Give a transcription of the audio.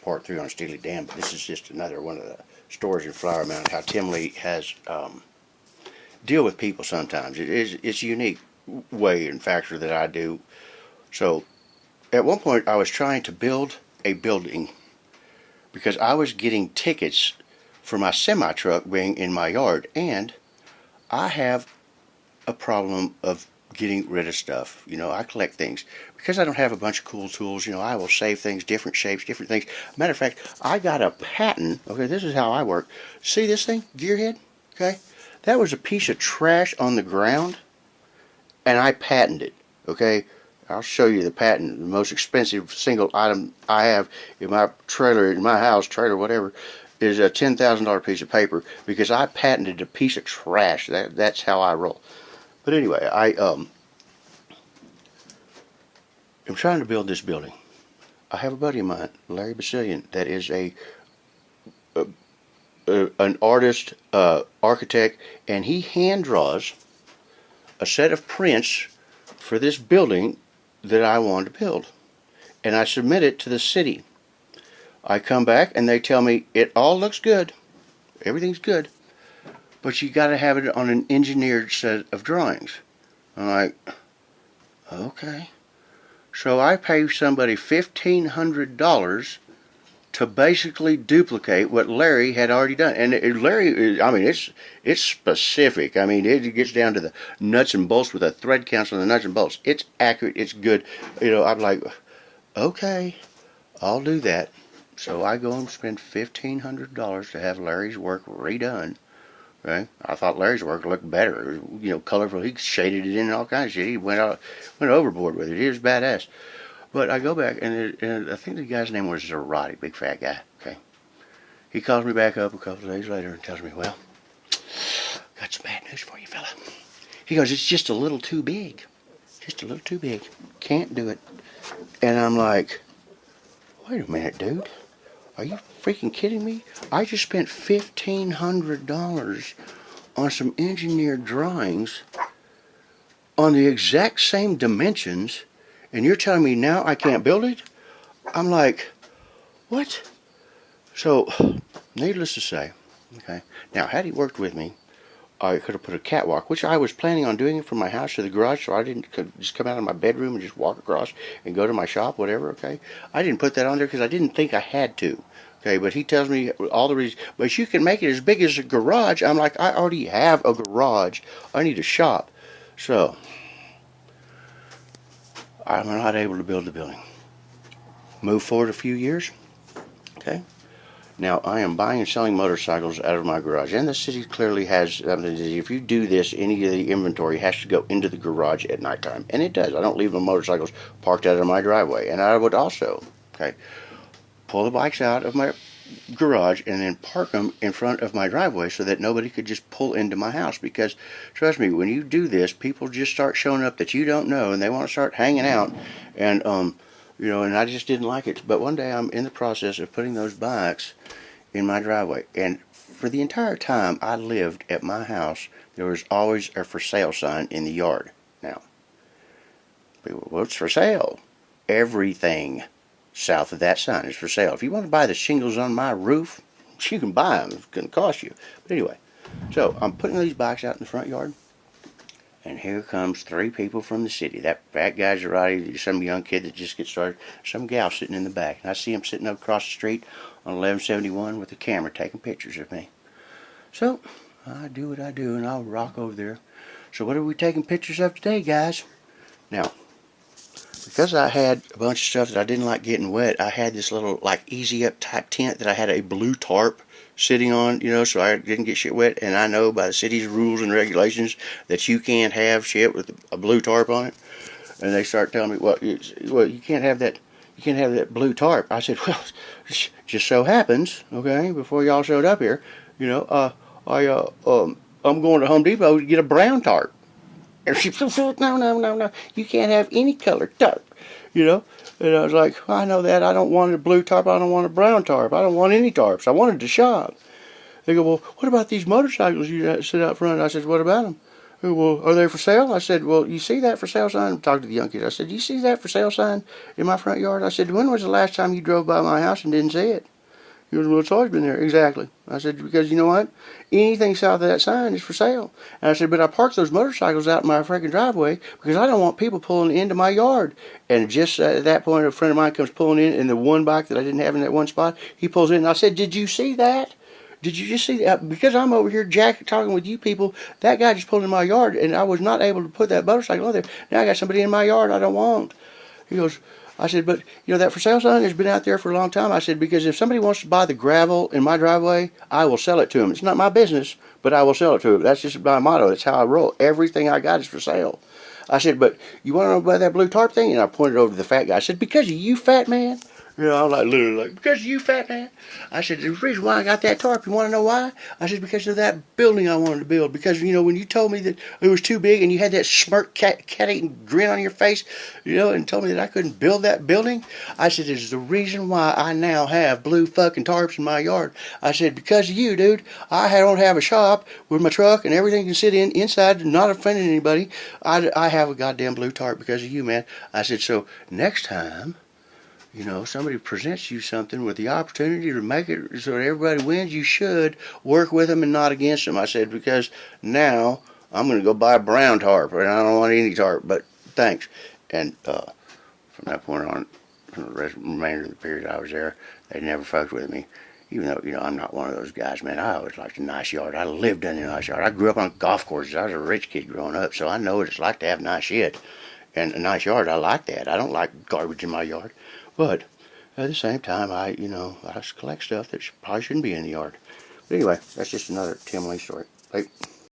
part 3 on Steely Dan, but this is just another one of the stories in Flower Mound, how Tim Lee has deal with people sometimes. It's a unique way and factor that I do. So at one point I was trying to build a building because I was getting tickets for my semi-truck being in my yard, and I have a problem of getting rid of stuff. I collect things. Because I don't have a bunch of cool tools, I will save things, different shapes, different things. Matter of fact, I got a patent. Okay, this is how I work. See this thing? Gearhead? Okay? That was a piece of trash on the ground, and I patented it. Okay? I'll show you the patent. The most expensive single item I have in my trailer, in my house, trailer, whatever, is a $10,000 piece of paper because I patented a piece of trash. That's how I roll. But anyway, I'm trying to build this building. I have a buddy of mine, Larry Basilian, that is an artist, architect, and he hand draws a set of prints for this building that I want to build. And I submit it to the city. I come back and they tell me it all looks good. Everything's good. But you got to have it on an engineered set of drawings. I'm like, okay. So I pay somebody $1,500 to basically duplicate what Larry had already done. And Larry, I mean, it's specific. I mean, it gets down to the nuts and bolts with a thread count on the nuts and bolts. It's accurate. It's good. I'm like, okay, I'll do that. So I go and spend $1,500 to have Larry's work redone. Right? I thought Larry's work looked better. It was, colorful. He shaded it in and all kinds of shit. He went overboard with it. He was badass. But I go back, and I think the guy's name was Zarate, big fat guy. Okay. He calls me back up a couple of days later and tells me, well, got some bad news for you, fella. He goes, it's just a little too big. Just a little too big. Can't do it. And I'm like, wait a minute, dude. Are you freaking kidding me? I just spent $1,500 on some engineered drawings on the exact same dimensions, and you're telling me now I can't build it? I'm like, what? So, needless to say, okay. Now, had he worked with me, I could have put a catwalk, which I was planning on doing from my house to the garage, so I could just come out of my bedroom and just walk across and go to my shop, whatever, okay? I didn't put that on there because I didn't think I had to, okay? But he tells me all the reasons, but you can make it as big as a garage. I'm like, I already have a garage. I need a shop. So, I'm not able to build the building. Move forward a few years, okay? Now, I am buying and selling motorcycles out of my garage. And the city clearly has, if you do this, any of the inventory has to go into the garage at nighttime. And it does. I don't leave the motorcycles parked out of my driveway. And I would also, okay, pull the bikes out of my garage and then park them in front of my driveway so that nobody could just pull into my house. Because, trust me, when you do this, people just start showing up that you don't know, and they want to start hanging out. And, and I just didn't like it. But one day I'm in the process of putting those bikes in my driveway. And for the entire time I lived at my house, there was always a for sale sign in the yard. Now, people, what's for sale? Everything south of that sign is for sale. If you want to buy the shingles on my roof, you can buy them. It's going to cost you. But anyway, so I'm putting these bikes out in the front yard. And here comes 3 people from the city. That fat guy's right, some young kid that just gets started, some gal sitting in the back. And I see him sitting up across the street on 1171 with a camera taking pictures of me. So, I do what I do, and I'll rock over there. So what are we taking pictures of today, guys? Now, because I had a bunch of stuff that I didn't like getting wet, I had this little, easy up type tent that I had a blue tarp sitting on, so I didn't get shit wet. And I know by the city's rules and regulations that you can't have shit with a blue tarp on it. And they start telling me, well, you can't have that. You can't have that blue tarp. I said, well, just so happens, okay, before y'all showed up here, I'm going to Home Depot to get a brown tarp. And she said, no, you can't have any colored tarp, And I was like, I know that. I don't want a blue tarp. I don't want a brown tarp. I don't want any tarps. I wanted to shop. They go, well, what about these motorcycles you sit out front? I said, what about them? Well, are they for sale? I said, well, you see that for sale sign? I'm talking to the young kid. I said, you see that for sale sign in my front yard? I said, when was the last time you drove by my house and didn't see it? He goes, well, it's always been there. Exactly. I said, because you know what? Anything south of that sign is for sale. And I said, but I parked those motorcycles out in my freaking driveway because I don't want people pulling into my yard. And just at that point, a friend of mine comes pulling in the one bike that I didn't have in that one spot, he pulls in. And I said, did you see that? Did you just see that? Because I'm over here talking with you people, that guy just pulled in my yard, and I was not able to put that motorcycle on there. Now I got somebody in my yard I don't want. He goes, I said, but you know that for sale sign has been out there for a long time. I said, because if somebody wants to buy the gravel in my driveway, I will sell it to them. It's not my business, but I will sell it to them. That's just my motto. That's how I roll. Everything I got is for sale. I said, but you want to know about that blue tarp thing? And I pointed over to the fat guy. I said, because of you, fat man. You know, I was like, literally like, because of you, fat man. I said, the reason why I got that tarp, you want to know why? I said, because of that building I wanted to build. Because, you know, when you told me that it was too big and you had that smirk, cat-eating grin on your face, you know, and told me that I couldn't build that building, I said, it's the reason why I now have blue fucking tarps in my yard. I said, because of you, dude, I don't have a shop with my truck and everything can sit inside, not offending anybody. I have a goddamn blue tarp because of you, man. I said, so next time, you know, somebody presents you something with the opportunity to make it so that everybody wins, you should work with them and not against them. I said, because now I'm going to go buy a brown tarp, and I don't want any tarp, but thanks. And from that point on, for the remainder of the period I was there, they never fucked with me. Even though, you know, I'm not one of those guys, man. I always liked a nice yard. I lived in a nice yard. I grew up on golf courses. I was a rich kid growing up, so I know what it's like to have nice shit. And a nice yard, I like that. I don't like garbage in my yard. But at the same time, I just collect stuff that probably shouldn't be in the yard. But anyway, that's just another Tim Lee story. Bye.